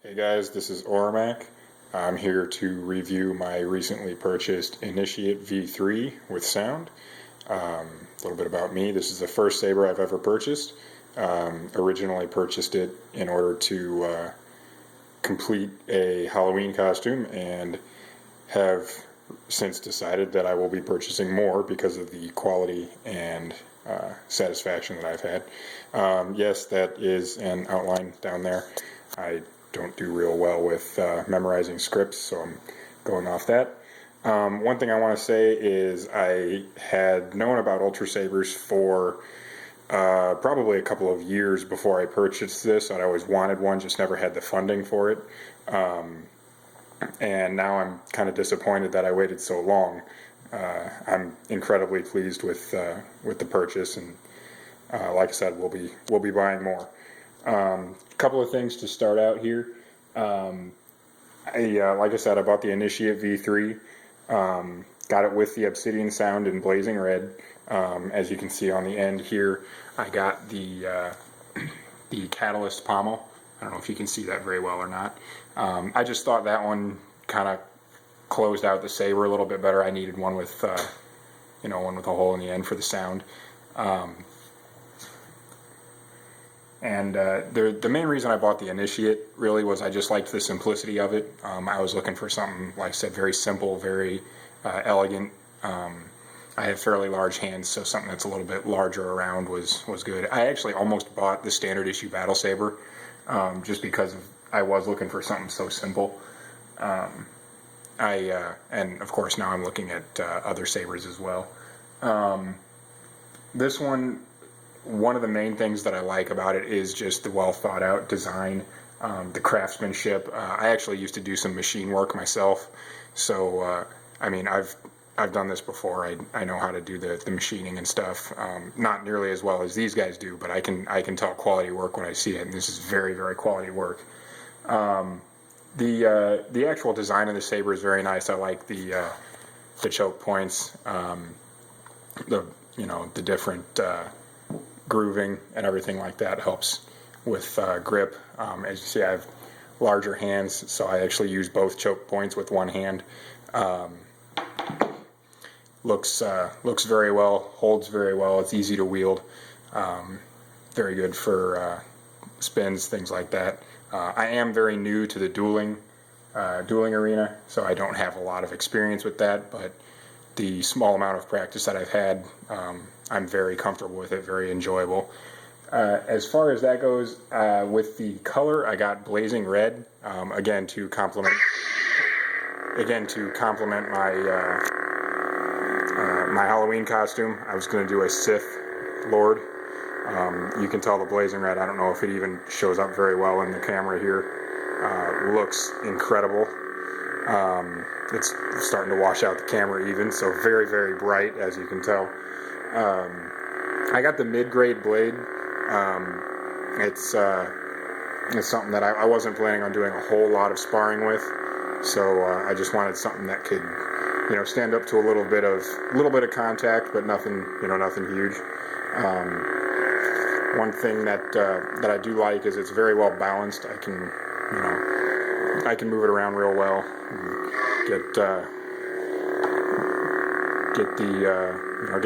Hey guys, this is Ormac. I'm here to review my recently purchased Initiate V3 with sound. A little bit about me. This is the first saber I've ever purchased. Originally purchased it in order to complete a Halloween costume and have since decided that I will be purchasing more because of the quality and satisfaction that I've had. Yes, that is an outline down there. I don't do real well with memorizing scripts, so I'm going off that. One thing I want to say is I had known about Ultrasabers for probably a couple of years before I purchased this. I always wanted one, just never had the funding for it. And now I'm kind of disappointed that I waited so long. I'm incredibly pleased with the purchase, and like I said, we'll be buying more. Couple of things to start out here. Like I said, I bought the Initiate V3. Got it with the Obsidian Sound in blazing red. As you can see on the end here, I got the Catalyst pommel. I don't know if you can see that very well or not. I just thought that one kind of closed out the saber a little bit better. I needed one with, one with a hole in the end for the sound. The main reason I bought the Initiate really was I just liked the simplicity of it. I was looking for something, like I said, very simple, very elegant. I have fairly large hands, so something that's a little bit larger around was good. I actually almost bought the standard issue battle saber just because I was looking for something so simple. And of course now I'm looking at other sabers as well. This one of the main things that I like about it is just the well thought out design, the craftsmanship. I actually used to do some machine work myself, so I mean I've done this before. I know how to do the machining and stuff. Not nearly as well as these guys do, but I can tell quality work when I see it, and this is very, very quality work. The actual design of the saber is very nice. I like the choke points, the different grooving and everything like that helps with grip. As you see, I have larger hands, so I actually use both choke points with one hand. Looks very well, holds very well. It's easy to wield. Very good for spins, things like that. I am very new to the dueling arena, so I don't have a lot of experience with that, but the small amount of practice that I've had, I'm very comfortable with it, very enjoyable. As far as that goes, with the color, I got blazing red, again to complement my my Halloween costume. I was going to do a Sith Lord. You can tell the blazing red. I don't know if it even shows up very well in the camera here. Looks incredible. It's starting to wash out the camera even, so very, very bright, as you can tell. I got the mid-grade blade. It's something that I wasn't planning on doing a whole lot of sparring with, so I just wanted something that could, stand up to a little bit of contact, but nothing, nothing huge. One thing that I do like is it's very well balanced. I can move it around real well. Get the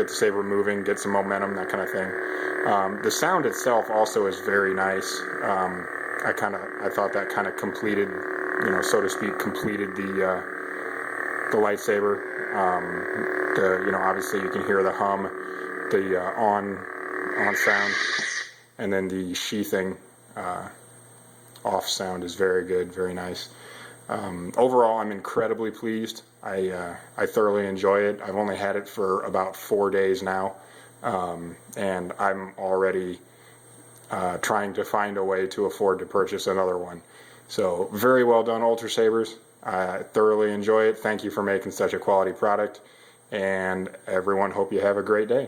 saber moving, get some momentum, that kind of thing. The sound itself also is very nice. I thought that kind of completed, so to speak, completed the lightsaber. Obviously you can hear the hum, the on sound, and then the sheathing off sound is very good, very nice. Overall, I'm incredibly pleased. I thoroughly enjoy it. I've only had it for about 4 days now, and I'm already trying to find a way to afford to purchase another one. So very well done, Ultrasabers. I thoroughly enjoy it. Thank you for making such a quality product, and everyone, hope you have a great day.